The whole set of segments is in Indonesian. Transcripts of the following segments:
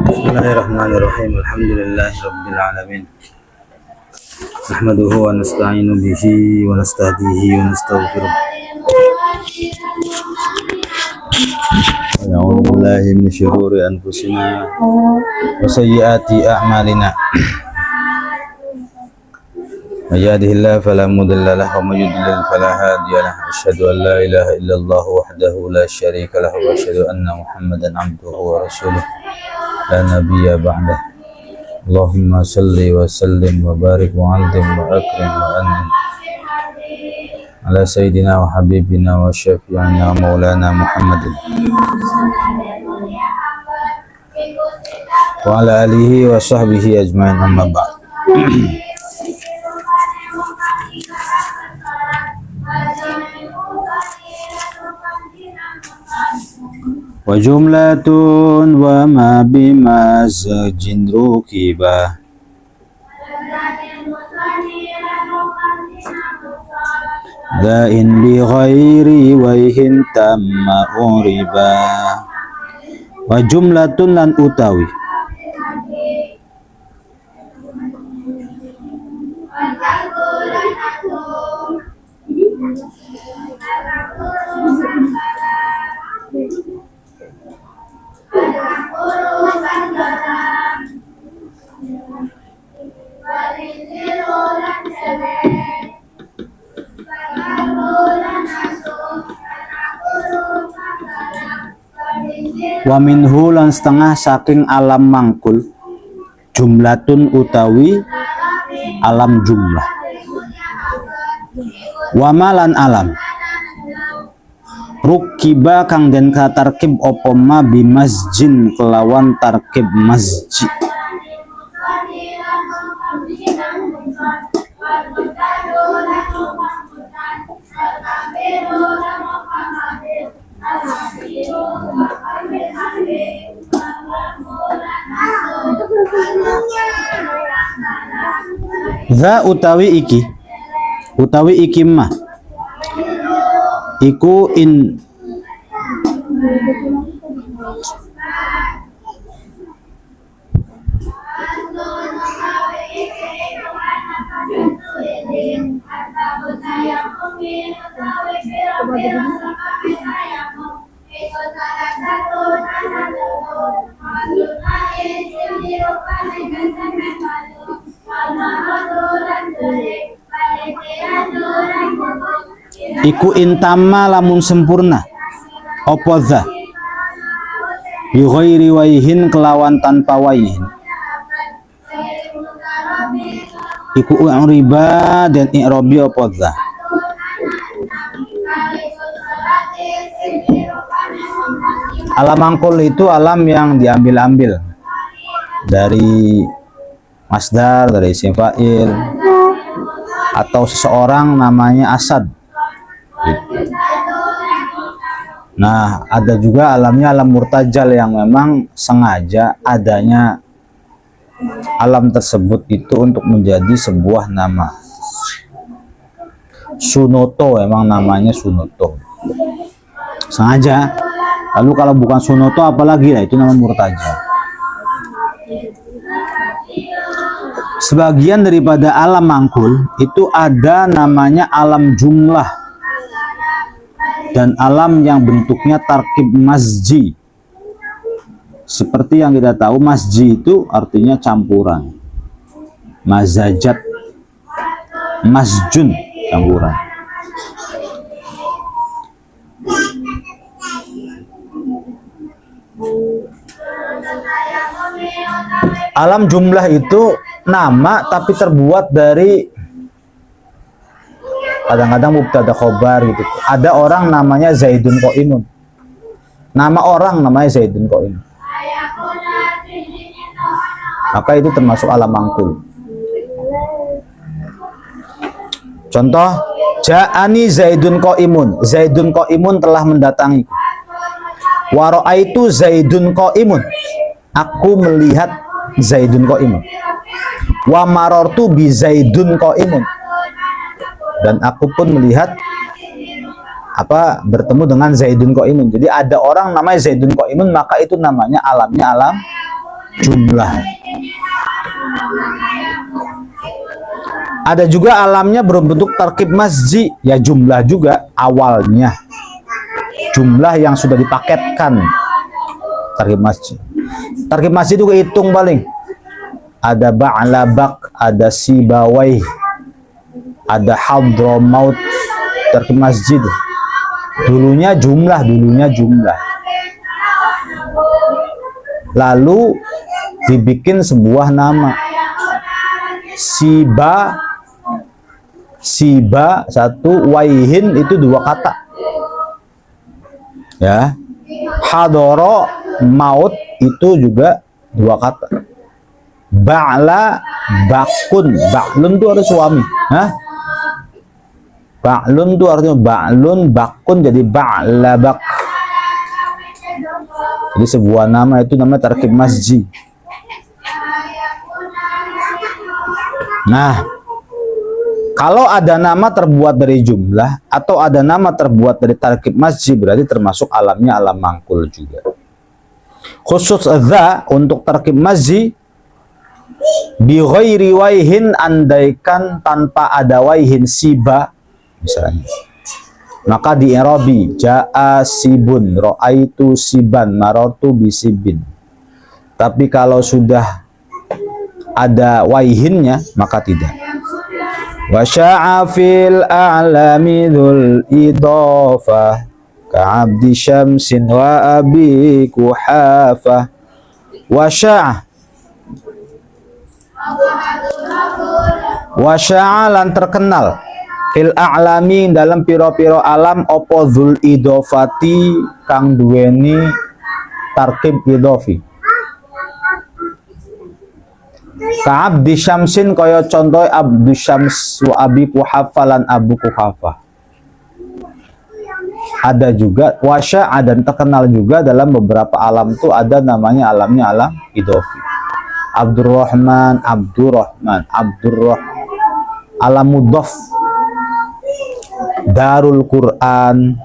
Bismillahirrahmanirrahim. Alhamdulillahi alamin. Nahmaduhu wa nasta'inu bihi wa nastahdihi wa nastaghfiruh. A'udzu billahi minasy syururi anfusina wa sayyiati a'malina. May yahdihillahu fala mudilla lahu wa may yudlil fala hadiya lahu. Asyhadu an la ilaha illallah wahdahu la syarika lahu wa asyhadu anna Muhammadan abduhu wa rasuluh. La nabiyya ba'dah. Allahumma salli wa sallim wa barik wa azim wa akrim wa an'im ala sayyidina wa habibina wa syafi'ina wa maulana Muhammadin wa ala alihi wa sahbihi ajmain, amma ba'd. Wa jumlatun wa ma bimazajin rukiba da'in bi ghairi waihin tamma uriba. Wa jumlatun lan utawi wa minhu lan setengah saking alam mangkul jumlatun utawi alam jumlah wa malan alam rukiba kang den katarkib apa ma bimasjin kelawan tarkib masjid. Za utawi iki mah iku in iku intama lamun sempurna apa za bi ghairi waihin kelawan tanpa waihin iku riba dan i'rabi apa za. Alam mangkul itu alam yang diambil-ambil dari masdar, dari isim fa'il, atau seseorang namanya Asad. Nah, ada juga alamnya alam murtajal yang memang sengaja adanya alam tersebut itu untuk menjadi sebuah nama. Sunoto, emang namanya Sunoto. Sengaja. Lalu kalau bukan Sunoto apalagi lah, itu nama murtajal. Sebagian daripada alam mangkul itu ada namanya alam jumlah dan alam yang bentuknya tarkib masji. Seperti yang kita tahu, masji itu artinya campuran. Mazajat, masjun, campuran. Alam jumlah itu nama tapi terbuat dari kadang-kadang mubtada khobar gitu. Ada orang namanya Zaidun Qaimun. Nama orang namanya Zaidun Qaimun. Maka itu termasuk alam mangkul. Contoh, ja'ani Zaidun Qaimun. Zaidun Qaimun telah mendatangi. Wa ra'aitu Zaidun Qaimun. Aku melihat Zaidun Qaimun. Wa marartu bi Zaidun Qaimun. Dan aku pun melihat bertemu dengan Zaidun Qaimun. Jadi ada orang namanya Zaidun Qaimun, maka itu namanya alamnya alam jumlah. Ada juga alamnya berbentuk tarkib masji, ya jumlah juga awalnya. Jumlah yang sudah dipaketkan tarkib masji. Tarkib masji itu hitung paling. Ada ba'labak, ada sibawai, ada hadramaut, tarkib masjid. Dulunya jumlah. Lalu dibikin sebuah nama. Siba satu, waihin itu dua kata. Ya. Hadoro maut itu juga dua kata. Ba'la bakun, ba'lun itu ada suami. Hah? Ba'lun itu artinya ba'lun, bakun jadi ba'labak. Jadi sebuah nama itu namanya tarkib masji. Nah, kalau ada nama terbuat dari jumlah atau ada nama terbuat dari tarkib masji, berarti termasuk alamnya alam mangkul juga. Khusus dza untuk tarkib masji bi ghairi waihin, andaikan tanpa ada waihin, siba misalnya. Maka di i'rabi jaa sibun, ra'aitu siban, marartu bisibin. Tapi kalau sudah ada waihinnya maka tidak. Wa sya'a fil a'lami dzul idhafah ka'abdi syamsin wa abi kuhafah. Wa sya'a lan terkenal fil a'lami dalam piro-piro alam opo dzul idhafati kang duweni tarkib idhofi. Ka'abdi syamsin kaya contoh abdu syams wa abi kuhafa lan abu kuhafa. Ada juga wasya'a dan terkenal juga dalam beberapa alam itu ada namanya alamnya alam idhofi. Abdurrahman, alam mudhof. Darul Quran,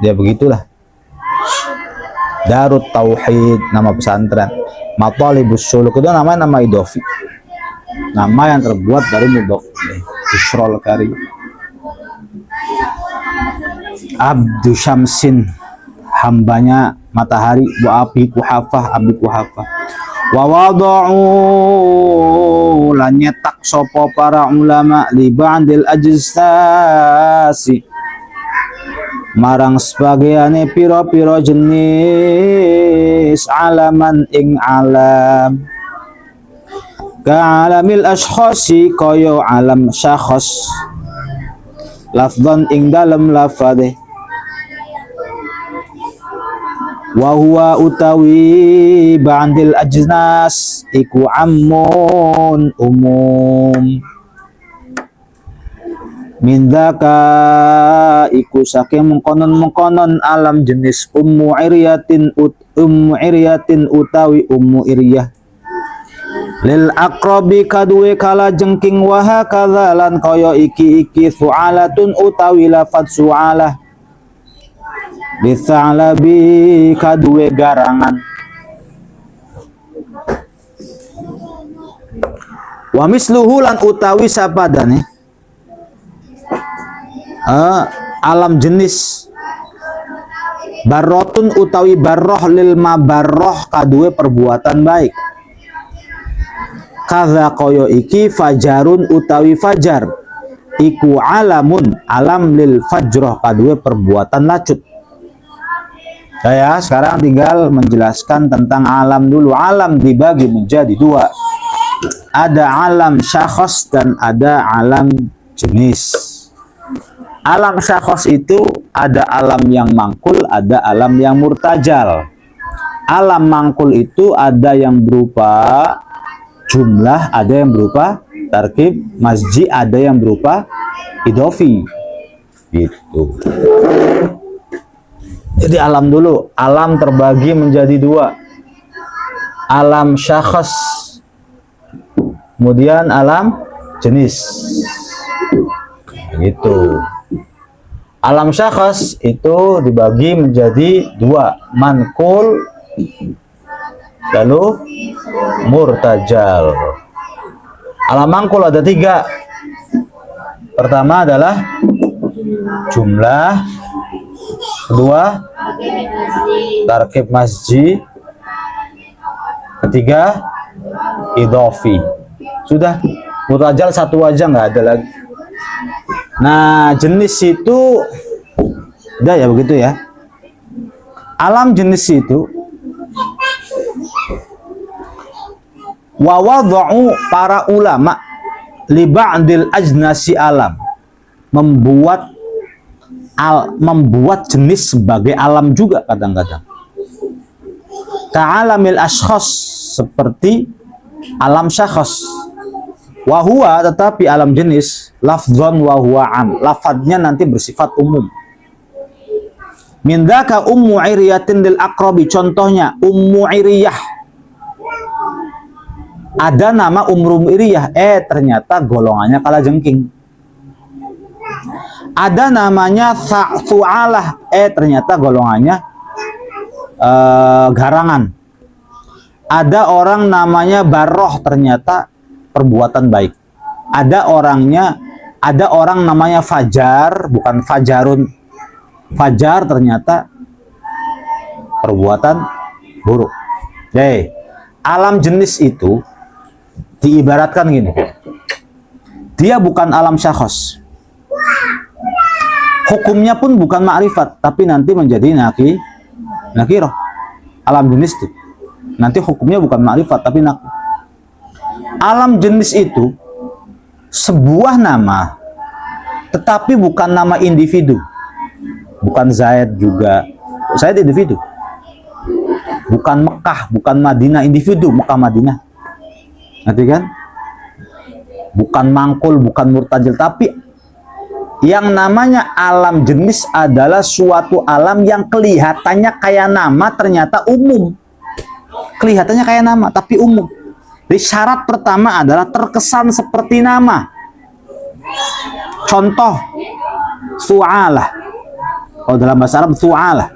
ya begitulah. Darut Tauhid, nama pesantren. Matalibus Suluk itu namanya nama idhofi, nama yang terbuat dari mudhof. Isrol Kari. Abdu Syamsin, hambanya matahari. Wa abi kuhafah, abi kuhafah. Wa wada'u lan nyetak sopo para ulama li ba'dil ajsasi marang sebagiane piro-piro jenis alaman ing alam. Ka alamil ashkhasi kaya alam syakhs, lafdhan ing dalem lafadhe. Wa huwa utawi ba'dil ajnas iku ammun umum. Mindaka iku saking mengkonon alam jenis ummu iryatin utawi ummu iryah. Lil aqrabi kaduwe kala jengking waha kadzalan kaya iki su'alatun utawi lafad su'alah. Bisa'labi kaduwe garangan. Wa misluhu lan utawi sapadane alam jenis barrotun utawi barroh lil mabarroh kaduwe perbuatan baik. Kadza koyo iki fajarun utawi fajar iku alamun alam lil fajroh kaduwe perbuatan lacut. Saya sekarang tinggal menjelaskan tentang alam dulu. Alam dibagi menjadi dua, ada alam syakhs dan ada alam jenis. Alam syakhs itu ada alam yang mangkul, ada alam yang murtajal. Alam mangkul itu ada yang berupa jumlah, ada yang berupa tarkib masji, ada yang berupa idhofi. Gitu. Jadi alam dulu, alam terbagi menjadi dua, alam syakhs, kemudian alam jenis. Gitu. Alam syakhs itu dibagi menjadi dua, manqul lalu murtajal. Alam manqul ada tiga. Pertama adalah jumlah, kedua tarkib masji, ketiga idhofi. Sudah, murtajal satu aja, nggak ada lagi. Nah, jenis itu udah ya begitu ya. Alam jenis itu wa wada'u para ulama li ba'dil ajnasi alam, membuat jenis sebagai alam juga kadang-kadang. Ka'alamil ashkhas, seperti alam syakhs. Wahua, tetapi alam jenis lafdzon wahua am, lafadznya nanti bersifat umum. Mindaka ummu iriyatin lil akrobi, contohnya ummu iriyah. Ada nama ummu iriyah, ternyata golongannya kalajengking. Ada namanya thu'alah, ternyata golongannya garangan. Ada orang namanya baroh, ternyata perbuatan baik. Ada orang namanya fajar, bukan fajarun. Fajar ternyata perbuatan buruk. Alam jenis itu diibaratkan gini. Dia bukan alam syakhs. Hukumnya pun bukan ma'rifat, tapi nanti menjadi nakiroh. Alam jenis itu nanti hukumnya bukan ma'rifat, tapi nakir. Alam jenis itu sebuah nama, tetapi bukan nama individu. Bukan Zaid juga. Zaid individu. Bukan Mekah, bukan Madinah individu, Mekah Madinah. Ngerti kan? Bukan mangkul, bukan murtajil, tapi yang namanya alam jenis adalah suatu alam yang kelihatannya kayak nama, ternyata umum. Kelihatannya kayak nama, tapi umum. Jadi syarat pertama adalah terkesan seperti nama. Contoh, thu'alah. Kalau dalam bahasa Arab, thu'alah.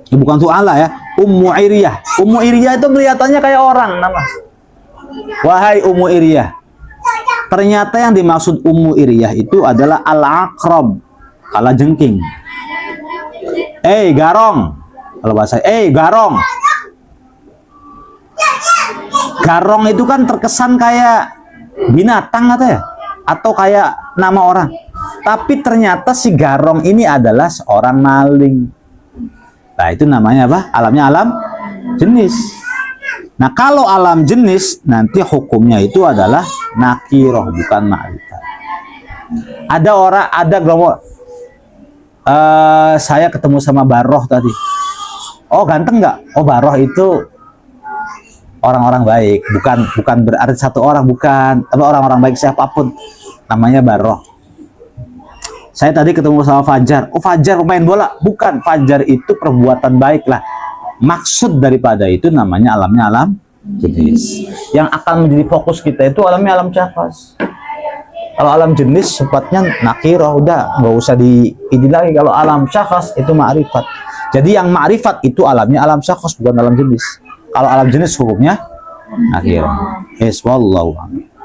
Bukan thu'alah ya, ummu iriyah. Ummu iriyah itu kelihatannya kayak orang nama. Wahai ummu iriyah. Ternyata yang dimaksud ummu iriyah itu adalah al-aqrab, kalajengking. Garong. Kalau bahasa garong. Garong itu kan terkesan kayak binatang atau kayak nama orang. Tapi ternyata si garong ini adalah seorang maling. Nah, itu namanya apa? Alamnya alam jenis. Nah, kalau alam jenis nanti hukumnya itu adalah nakiroh, bukan ma'rifat. Ada kelompok saya ketemu sama Baroh tadi. Oh, ganteng nggak? Oh, Baroh itu orang-orang baik, bukan berarti satu orang, bukan, tapi orang-orang baik siapapun namanya Baroh. Saya tadi ketemu sama Fajar. Oh, Fajar pemain bola, bukan. Fajar itu perbuatan baik lah. Maksud daripada itu namanya alamnya alam jenis. Yang akan menjadi fokus kita itu alamnya alam syakhs. Kalau alam jenis sifatnya nakiroh, udah nggak usah ini lagi. Kalau alam syakhs itu ma'rifat. Jadi yang ma'rifat itu alamnya alam syakhs, bukan alam jenis. Kalau alam jenis hukumnya nakiroh. Wallahu a'lam.